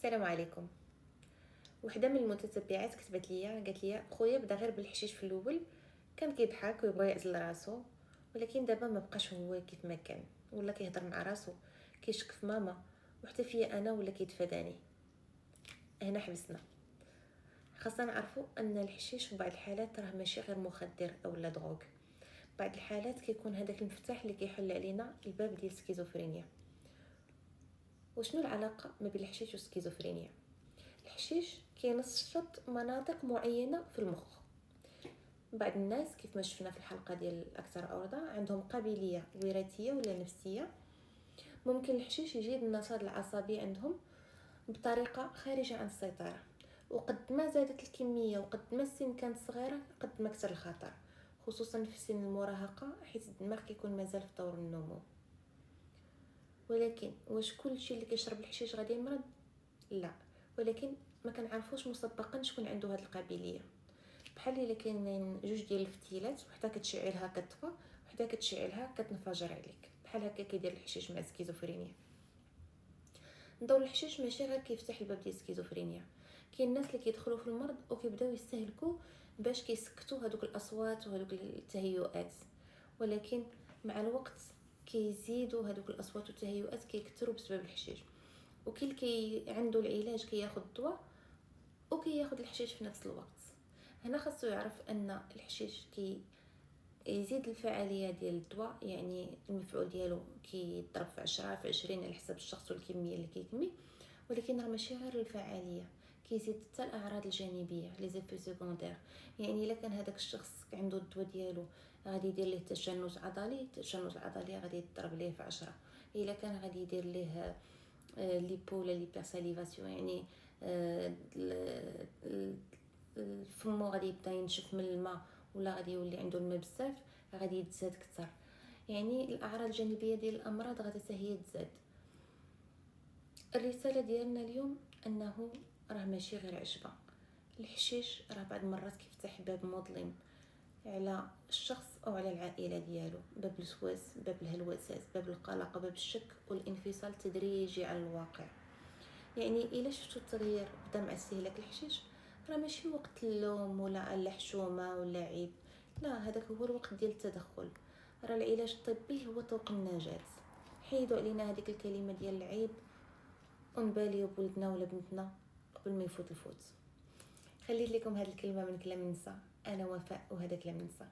السلام عليكم. وحده من المتتبعات كتبت ليا قالت لي خويا بدا غير بالحشيش في الاول، كان كيضحك ويبغي يعزل راسو، ولكن دابا ما بقاش هو كيف ما كان، ولا كيهضر مع راسو، كيشك في ماما، وحتى فيا انا ولا كيتفاداني. هنا حبسنا. خاصنا نعرفوا ان الحشيش في بعض الحالات راه ماشي غير مخدر او لا دروغ. بعض الحالات كيكون هذاك المفتاح اللي كيحل علينا الباب ديال السكيزوفرينيا. وشنو العلاقه ما بين الحشيش والسكيزوفرينيا؟ الحشيش كينشط مناطق معينه في المخ. بعض الناس كيف ما شفنا في الحلقه ديال اكثر عرضه عندهم قابليه وراثيه ولا نفسيه، ممكن الحشيش يزيد النشاط العصبي عندهم بطريقه خارجه عن السيطره، وقد ما زادت الكميه وقد ما السن كانت صغيره قد ما كثر الخطر، خصوصا في سن المراهقه حيث الدماغ كيكون مازال في طور النمو. ولكن واش كل شيء اللي كيشرب الحشيش غادي يمرض؟ لا، ولكن ما كنعرفوش مسبقا شكون عنده هذه القابليه. بحال الا كاينين جوج ديال الفتيلات، وحده كتشعلها كتطفى، وحده كتشعلها كتنفجر عليك، بحال هكا كيدير الحشيش مع السكيزوفرينيا. دور الحشيش ماشي غير كيفتح الباب ديال السكيزوفرينيا، كاين الناس اللي كيدخلوا في المرض وكيبداو يستهلكوا باش كيسكتوا هذوك الاصوات وهذوك التهيؤات، ولكن مع الوقت كيزيدوا هذوك الاصوات والتهيؤات كيكثروا بسبب الحشيش. وكل عنده العلاج كياخذ الدواء وكياخذ الحشيش في نفس الوقت. هنا خاصو يعرف ان الحشيش يزيد الفعاليه ديال الدواء، يعني المفعول ديالو كيضرب في 10 في 20 على حسب الشخص والكميه اللي كيكمي، ولكن راه ماشي غير الفعاليه، كيزيد حتى الاعراض الجانبيه لي زيفي سيكوندير. يعني الا كان هذاك الشخص عنده الدواء ديالو غادي يدير ليه تشنج عضلي، التشنج العضلي غادي يضرب ليه في 10. الا كان غادي يدير ليه ليبو ولا ليبرساليفاسيون، يعني الفمو غادي يبدا ينشف من الماء ولا غادي يولي عنده الماء بزاف، غادي يتزاد كثر. يعني الاعراض الجانبيه ديال الامراض غادي حتى هي تزاد. الرساله ديالنا اليوم انه راه ماشي غير عشبه، الحشيش راه بعض المرات كيفتح باب مظلم على الشخص او على العائله ديالو، باب الوسواس، باب الهلوسات، باب القلق، باب الشك والانفصال التدريجي عن الواقع. يعني الا شفتوا التغيير بدا مع استهلاك الحشيش، راه ماشي وقت اللوم ولا الحشومه ولا عيب، لا، هذاك هو الوقت ديال التدخل. راه العلاج الطبي هو طوق النجاة. حيدوا علينا هذيك الكلمه ديال العيب ونباليو بولدنا ولا بنتنا قبل ما يفوت الفوت. خليت لكم هذه الكلمه من كلام النساء، انا وفاء وهذا كلام النساء.